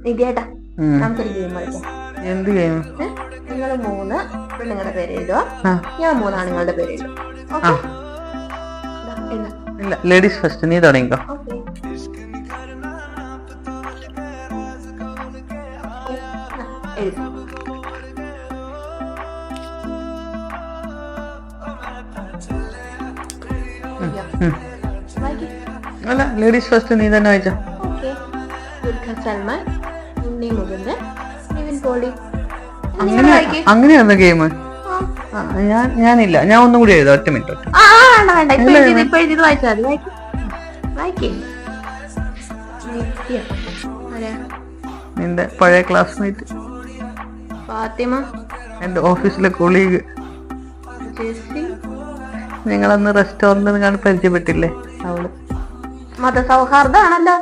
നിധിയേട്ടാ, നമുക്കൊരു ഗെയിം കളിക്കാം. എന്ത് ഗെയിം? നിങ്ങൾ 3 പെണ്ണുങ്ങളുടെ പേര് എഴുതുക, ഞാൻ 3 ആണുങ്ങളുടെ പേര് എഴുതും. ഇല്ല, ലേഡീസ് ഫസ്റ്റ്. നീ തുടങ്ങിക്കോ. അല്ല, ലേഡീസ് ഫസ്റ്റ്. നീ തന്നെ വായിച്ചോ. സൽമാൻ, ഉണ്ണി മുകുന്ദൻ, നിവിൻ പോളി. അങ്ങനെയായിരുന്നു ഗെയിം? ഞാനില്ല, ഞാൻ ഒന്നും കൂടി എഴുതാം. 1 മിനിറ്റ്. നിന്റെ പഴയ ക്ലാസ്മേറ്റ് ഫാത്തിമ, എന്റെ ഓഫീസിലെ കൊളീഗ്. നിങ്ങളന്ന് റെസ്റ്റോറന്റിൽ കാണാൻ പരിചയപ്പെട്ടില്ലേ? അവള്. മതസൗഹാർദ്ദാണല്ലോ.